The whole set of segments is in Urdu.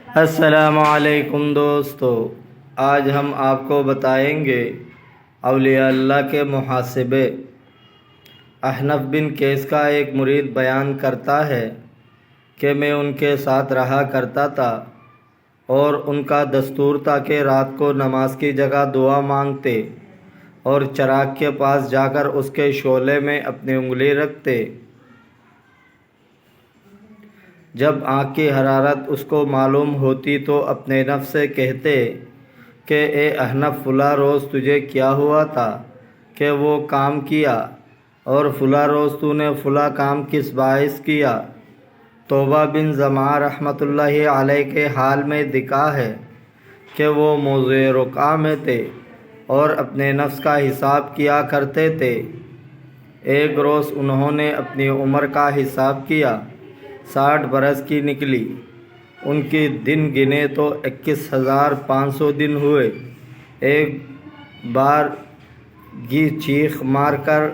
السلام علیکم دوستو، آج ہم آپ کو بتائیں گے اولیاء اللہ کے محاسبے۔ احنف بن قیس کا ایک مرید بیان کرتا ہے کہ میں ان کے ساتھ رہا کرتا تھا اور ان کا دستور تھا کہ رات کو نماز کی جگہ دعا مانگتے اور چراغ کے پاس جا کر اس کے شعلے میں اپنی انگلی رکھتے۔ جب آنکھ کی حرارت اس کو معلوم ہوتی تو اپنے نفس سے کہتے کہ اے احنف، فلاں روز تجھے کیا ہوا تھا کہ وہ کام کیا، اور فلاں روز تو نے فلاں کام کس باعث کیا۔ توبہ بن زمعہ رحمۃ اللہ علیہ کے حال میں دکھا ہے کہ وہ موضع رقعہ میں تھے اور اپنے نفس کا حساب کیا کرتے تھے۔ ایک روز انہوں نے اپنی عمر کا حساب کیا، 60 برس کی نکلی۔ ان کے دن گنے تو 21,500 دن ہوئے۔ ایک بار گی چیخ مار کر،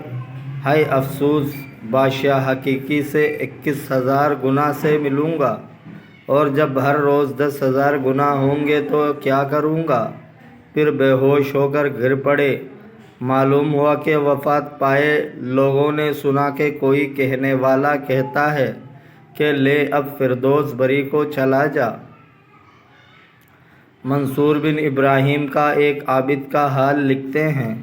ہائے افسوس، بادشاہ حقیقی سے 21,000 گنا سے ملوں گا، اور جب ہر روز 10,000 گنا ہوں گے تو کیا کروں گا۔ پھر بے ہوش ہو کر گر پڑے۔ معلوم ہوا کہ وفات پائے۔ لوگوں نے سنا کہ کوئی کہنے والا کہتا ہے کہ لے اب فردوس بری کو چلا جا۔ منصور بن ابراہیم کا ایک عابد کا حال لکھتے ہیں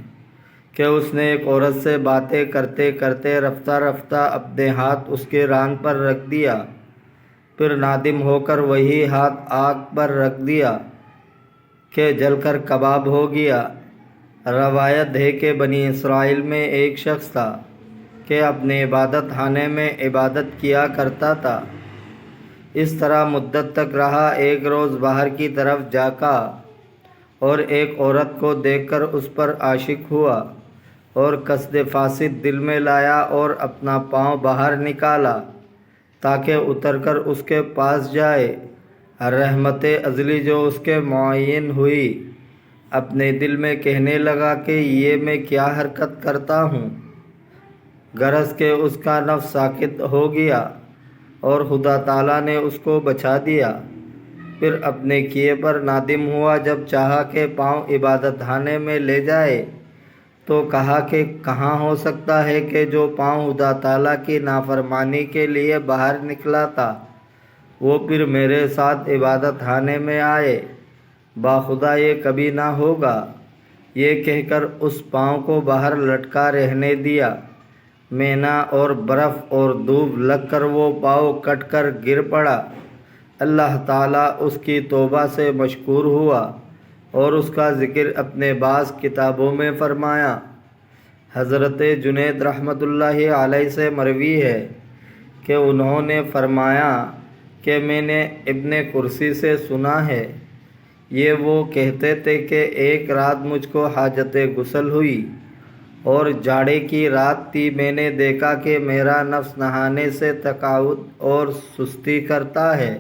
کہ اس نے ایک عورت سے باتیں کرتے کرتے رفتہ رفتہ اپنے ہاتھ اس کے ران پر رکھ دیا، پھر نادم ہو کر وہی ہاتھ آگ پر رکھ دیا کہ جل کر کباب ہو گیا۔ روایت ہے کہ بنی اسرائیل میں ایک شخص تھا کہ اپنے عبادت خانے میں عبادت کیا کرتا تھا۔ اس طرح مدت تک رہا۔ ایک روز باہر کی طرف جھانکا اور ایک عورت کو دیکھ کر اس پر عاشق ہوا اور قصد فاسد دل میں لایا اور اپنا پاؤں باہر نکالا تاکہ اتر کر اس کے پاس جائے۔ رحمت ازلی جو اس کے معین ہوئی، اپنے دل میں کہنے لگا کہ یہ میں کیا حرکت کرتا ہوں، غرض کہ اس کا نفس ساکت ہو گیا اور خدا تعالیٰ نے اس کو بچا دیا۔ پھر اپنے کیے پر نادم ہوا۔ جب چاہا کہ پاؤں عبادت خانے میں لے جائے تو کہا کہ کہاں ہو سکتا ہے کہ جو پاؤں خدا تعالیٰ کی نافرمانی کے لیے باہر نکلا تھا وہ پھر میرے ساتھ عبادت خانے میں آئے۔ باخدا یہ کبھی نہ ہوگا۔ یہ کہہ کر اس پاؤں کو باہر لٹکا رہنے دیا۔ مینا اور برف اور دھوپ لگ کر وہ پاؤں کٹ کر گر پڑا۔ اللہ تعالیٰ اس کی توبہ سے مشکور ہوا اور اس کا ذکر اپنے بعض کتابوں میں فرمایا۔ حضرت جنید رحمۃ اللہ علیہ سے مروی ہے کہ انہوں نے فرمایا کہ میں نے ابن کرسی سے سنا ہے، یہ وہ کہتے تھے کہ ایک رات مجھ کو حاجت غسل ہوئی اور جاڑے کی رات تھی۔ میں نے دیکھا کہ میرا نفس نہانے سے تقاعد اور سستی کرتا ہے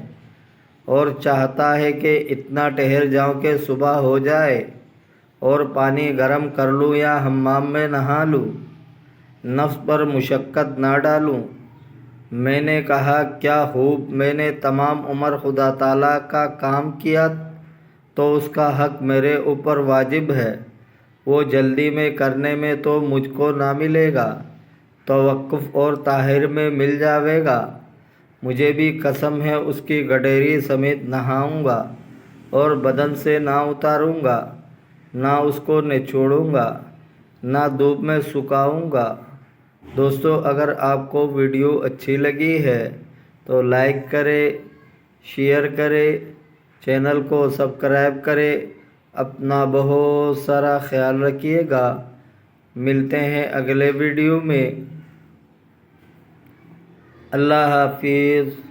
اور چاہتا ہے کہ اتنا ٹہر جاؤں کہ صبح ہو جائے اور پانی گرم کر لوں یا حمام میں نہا لوں، نفس پر مشقت نہ ڈالوں۔ میں نے کہا کیا خوب، میں نے تمام عمر خدا تعالیٰ کا کام کیا تو اس کا حق میرے اوپر واجب ہے، وہ جلدی میں کرنے میں تو مجھ کو نہ ملے گا، توقف اور طاہر میں مل جاوے گا۔ مجھے بھی قسم ہے اس کی گڈیری سمیت نہاؤں گا اور بدن سے نہ اتاروں گا، نہ اس کو نچوڑوں گا، نہ دھوپ میں سکھاؤں گا۔ دوستو، اگر آپ کو ویڈیو اچھی لگی ہے تو لائک کرے، شیئر کرے، چینل کو سبسکرائب کرے۔ اپنا بہت سارا خیال رکھیے گا۔ ملتے ہیں اگلے ویڈیو میں۔ اللہ حافظ۔